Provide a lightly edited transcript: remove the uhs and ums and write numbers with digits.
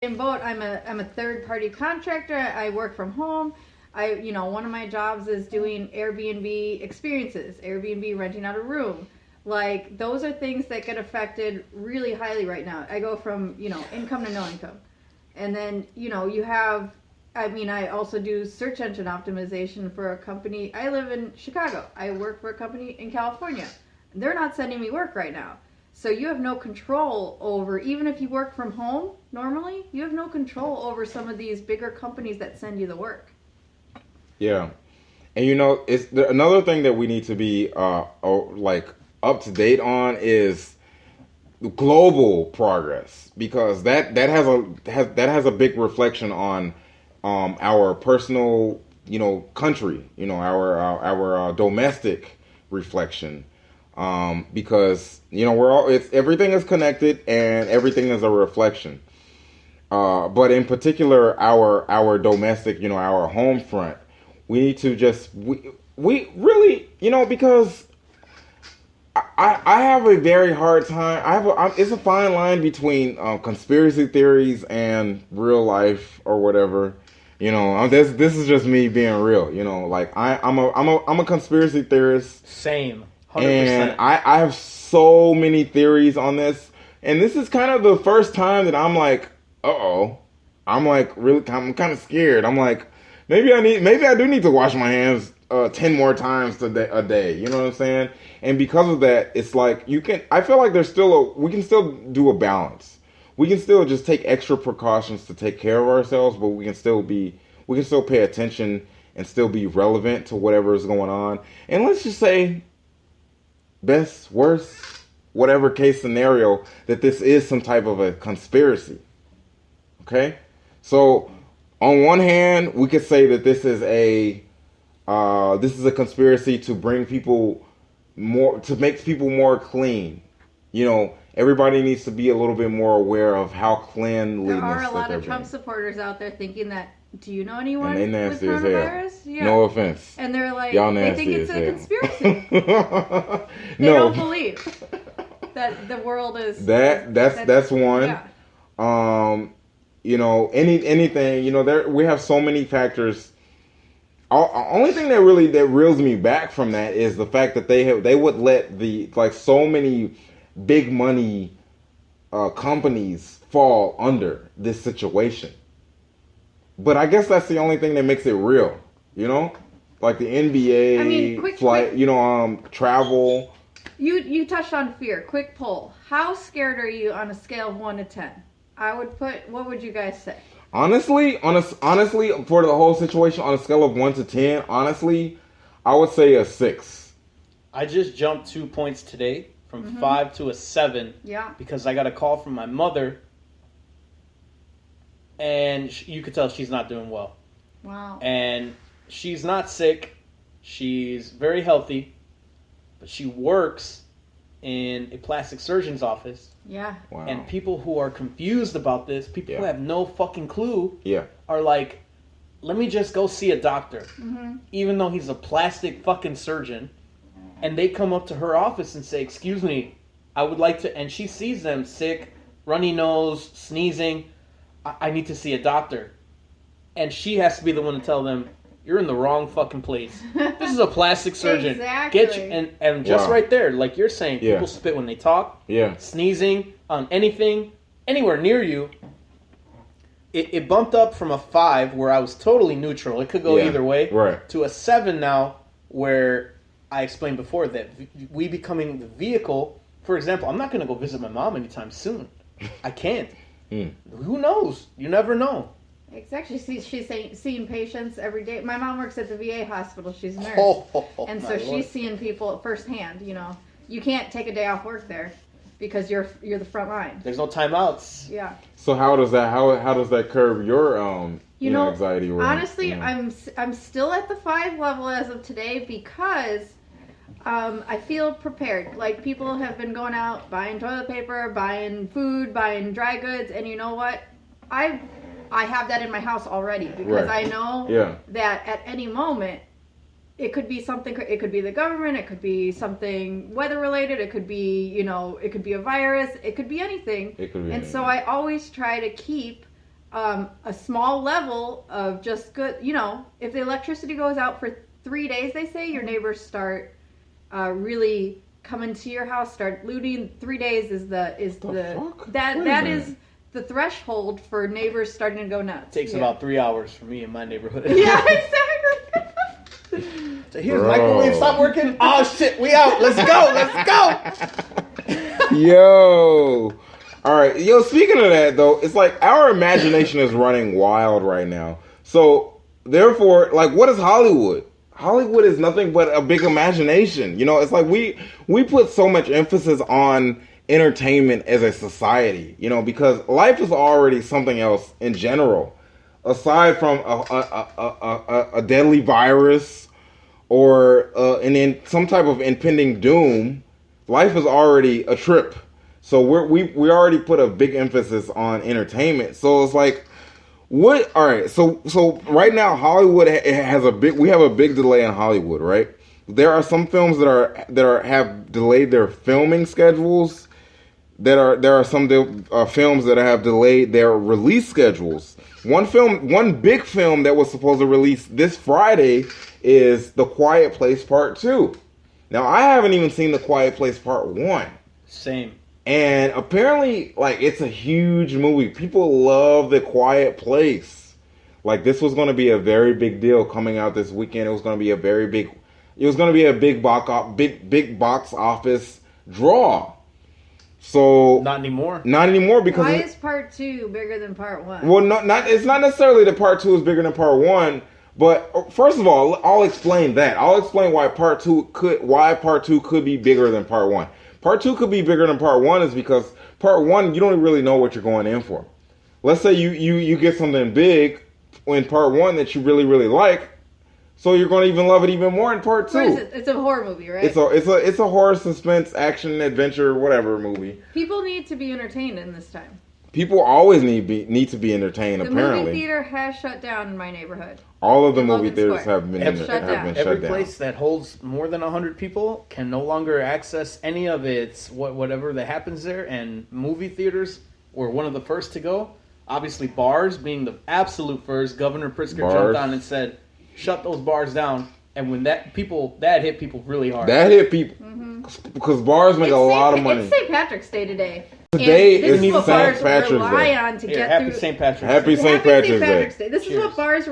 same boat. I'm a third party contractor. I work from home. One of my jobs is doing Airbnb experiences, Airbnb renting out a room. Like, those are things that get affected really highly right now. I go from, income to no income. And then, I also do search engine optimization for a company. I live in Chicago. I work for a company in California. They're not sending me work right now. So you have no control over, even if you work from home normally, you have no control over some of these bigger companies that send you the work. Yeah. And another thing that we need to be up to date on is global progress, because that has a big reflection on our personal country, our domestic reflection, because everything is connected and everything is a reflection, but in particular our domestic, our home front, we need to we really, because I have a very hard time. It's a fine line between conspiracy theories and real life or whatever. This is just me being real. I'm a conspiracy theorist. Same, 100%. And I have so many theories on this. And this is kind of the first time that I'm like, I'm kind of scared. I'm like, maybe I do need to wash my hands 10 more times a day. You know what I'm saying? And because of that, it's like I feel like we can still do a balance. We can still just take extra precautions to take care of ourselves, but we can still pay attention and still be relevant to whatever is going on. And let's just say, best, worst, whatever case scenario, that this is some type of a conspiracy. Okay? So, on one hand, we could say that this is a conspiracy to bring people to make people more clean. Everybody needs to be a little bit more aware of how cleanliness. There are a lot of Trump supporters out there thinking that, do you know anyone with coronavirus? Yeah. No offense. And they're like, y'all they think it's a conspiracy. They No. don't believe that the world is... That's one. Yeah. Anything, we have so many factors. Only thing that reels me back from that is the fact that they would let so many big money companies fall under this situation. But I guess that's the only thing that makes it real, like the NBA, travel. You touched on fear. Quick poll. How scared are you on a scale of 1 to 10? What would you guys say? Honestly, for the whole situation, on a scale of 1 to 10, honestly, I would say a 6. I just jumped 2 points today from 5 to a 7. Yeah. Because I got a call from my mother, and you could tell she's not doing well. Wow. And she's not sick. She's very healthy, but she works in a plastic surgeon's office. Yeah. Wow. And people who are confused about this, people who have no fucking clue, are like, let me just go see a doctor. Mm-hmm. Even though he's a plastic fucking surgeon. And they come up to her office and say, excuse me, I would like to... And she sees them sick, runny nose, sneezing. I need to see a doctor. And she has to be the one to tell them, you're in the wrong fucking place. This is a plastic surgeon. Exactly. And just right there, like you're saying, people spit when they talk. Yeah. Sneezing on anything, anywhere near you. It bumped up from a 5 where I was totally neutral. It could go either way. Right. To a 7 now where I explained before that we becoming the vehicle. For example, I'm not going to go visit my mom anytime soon. I can't. Who knows? You never know. Exactly. She's seeing patients every day. My mom works at the VA hospital. She's a nurse. And so she's seeing people firsthand, You can't take a day off work there because you're the front line. There's no timeouts. Yeah. So how does that curb your anxiety? Honestly, I'm still at the 5 level as of today because I feel prepared. Like, people have been going out, buying toilet paper, buying food, buying dry goods, and you know what? I have that in my house already because I know that at any moment it could be something. It could be the government. It could be something weather related. It could be, it could be a virus. It could be anything. It could be anything. So I always try to keep a small level of just good, if the electricity goes out for 3 days, they say your neighbors start really coming to your house, start looting. 3 days is that is the threshold for neighbors starting to go nuts. It takes about 3 hours for me in my neighborhood. Yeah, exactly. So here's microwave stop working. Oh shit, we out. Let's go. Yo. All right. Yo, speaking of that though, it's like our imagination is running wild right now. So therefore, like, what is Hollywood? Hollywood is nothing but a big imagination. It's like we put so much emphasis on entertainment as a society, because life is already something else in general. Aside from a deadly virus or some type of impending doom, life is already a trip. So we already put a big emphasis on entertainment. So it's like, what? All right. So right now Hollywood we have a big delay in Hollywood, right? There are some films that have delayed their filming schedules. There are some films that have delayed their release schedules. One big film that was supposed to release this Friday is The Quiet Place Part 2. Now, I haven't even seen The Quiet Place Part 1. Same. And apparently, like, it's a huge movie. People love The Quiet Place. Like, this was going to be a very big deal coming out this weekend. It was going to be a big box office draw. So not anymore because why is part 2 bigger than part 1? Well, it's not necessarily that part 2 is bigger than part 1, but first of all, I'll explain that. I'll explain why part 2 could be bigger than part 1. Part 2 could be bigger than part 1 is because part 1 you don't really know what you're going in for. Let's say you get something big in part 1 that you really really like. So you're going to even love it even more in part 2. It's a horror movie, right? It's a horror, suspense, action, adventure, whatever movie. People need to be entertained in this time. People always need to be entertained. Apparently, the movie theater has shut down in my neighborhood. All of the movie theaters have been shut down. Every place that holds more than 100 people can no longer access any of its whatever that happens there. And movie theaters were one of the first to go. Obviously, bars being the absolute first. Governor Pritzker jumped on and said, shut those bars down, and when that hit people really hard. That hit people because bars make a lot of money. It's St. Patrick's Day today. Today is St. Patrick's Day. On to get Happy through. St. Patrick's Happy Day. St. Patrick's Day. This is what bars